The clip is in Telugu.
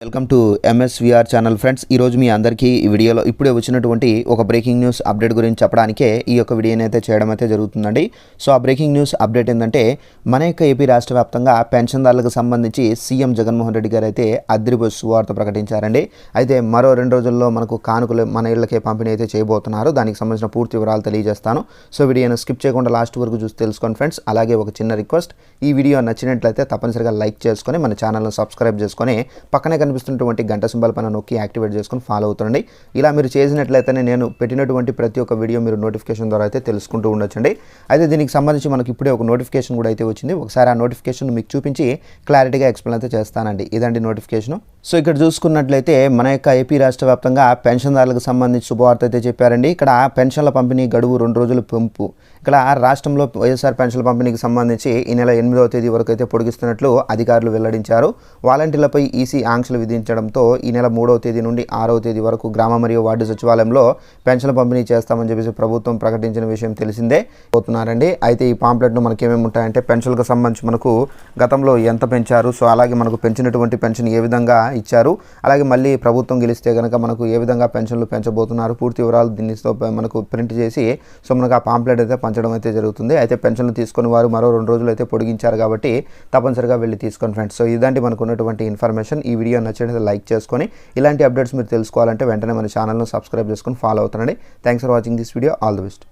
Welcome to ఎంఎస్విఆర్ channel friends. ఈరోజు మీ అందరికీ ఈ వీడియోలో ఇప్పుడే వచ్చినటువంటి ఒక బ్రేకింగ్ న్యూస్ అప్డేట్ గురించి చెప్పడానికే ఈ యొక్క వీడియోని అయితే చేయడం అయితే జరుగుతుందండి. సో ఆ బ్రేకింగ్ న్యూస్ అప్డేట్ ఏంటంటే మన యొక్క ఏపీ రాష్ట్ర వ్యాప్తంగా పెన్షన్దారులకు సంబంధించి సీఎం జగన్మోహన్ రెడ్డి గారు అయితే అదిరిపోయే శుభవార్త ప్రకటించారండి. అయితే మరో 2 రోజుల్లో మనకు కానుకలు మన ఇళ్లకే పంపిణీ అయితే చేయబోతున్నారు. దానికి సంబంధించిన పూర్తి వివరాలు తెలియజేస్తాను. సో వీడియోను స్కిప్ చేయకుండా లాస్ట్ వరకు చూసి తెలుసుకోండి ఫ్రెండ్స్. అలాగే ఒక చిన్న రిక్వెస్ట్, ఈ వీడియో నచ్చినట్లయితే తప్పనిసరిగా లైక్ చేసుకొని మన ఛానల్ను సబ్స్క్రైబ్ చేసుకొని పక్కనే కనిపిస్తున్నటువంటి గంట సింబల్ పైన నొక్కి యాక్టివేట్ చేసుకొని ఫాలో అవుతుండండి. ఇలా మీరు చేసినట్లయితేనే నేను పెట్టినటువంటి ప్రతి ఒక్క వీడియో మీరు నోటిఫికేషన్ ద్వారా అయితే తెలుసుకుంటూ ఉండొచ్చండి. అయితే దీనికి సంబంధించి మనకి ఇప్పుడే ఒక నోటిఫికేషన్ కూడా అయితే వచ్చింది. ఒకసారి ఆ నోటిఫికేషన్ మీకు చూపించి క్లారిటీగా ఎక్స్ప్లెయిన్ అయితే చేస్తానండి. ఇదండి నోటిఫికేషన్. సో ఇక్కడ చూసుకున్నట్లయితే మన యొక్క ఏపీ రాష్ట్ర వ్యాప్తంగా పెన్షన్దారులకు సంబంధించి శుభవార్త అయితే చెప్పారండి. ఇక్కడ పెన్షన్ల పంపిణీ గడువు 2 రోజులు పెంపు. ఇక్కడ రాష్ట్రంలో వైఎస్ఆర్ పెన్షన్ల పంపిణీకి సంబంధించి ఈ నెల 8వ తేదీ వరకు అయితే పొడిగిస్తున్నట్లు అధికారులు వెల్లడించారు. వాలంటీర్లపై ఈసీ ఆంక్షలు విధించడంతో ఈ నెల 3వ తేదీ నుండి 6వ తేదీ వరకు గ్రామ మరియు వార్డు సచివాలయంలో పెన్షన్ల పంపిణీ చేస్తామని చెప్పేసి ప్రభుత్వం ప్రకటించిన విషయం తెలిసిందే పోతున్నారండి. అయితే ఈ పాంప్లెట్లో మనకి ఏమేమి ఉంటాయంటే పెన్షన్లకు సంబంధించి మనకు గతంలో ఎంత పెంచారు, సో అలాగే మనకు పెంచినటువంటి పెన్షన్ ఏ విధంగా ఇచ్చారు, అలాగే మళ్ళీ ప్రభుత్వం గెలిస్తే కనుక మనకు ఏ విధంగా పెన్షన్లు పెంచబోతున్నారు, పూర్తి వివరాలు దీనితో మనకు ప్రింట్ చేసి సో మనకు ఆ పాంప్లెట్ అయితే పంచడం అయితే జరుగుతుంది. అయితే పెన్షన్లు తీసుకొని వారు మరో 2 రోజులు అయితే పొడిగించారు కాబట్టి తప్పనిసరిగా వెళ్ళి తీసుకోండి ఫ్రెండ్స్. సో ఇదండి మనకు ఉన్నటువంటి ఇన్ఫర్మేషన్. ఈ వీడియో నచ్చినట్లయితే లైక్ చేసుకొని ఇలాంటి అప్డేట్స్ మీరు తెలుసుకోవాలంటే వెంటనే మన ఛానల్ను సబ్స్క్రైబ్ చేసుకొని ఫాలో అవుతానండి. Thanks for watching this video. All the best.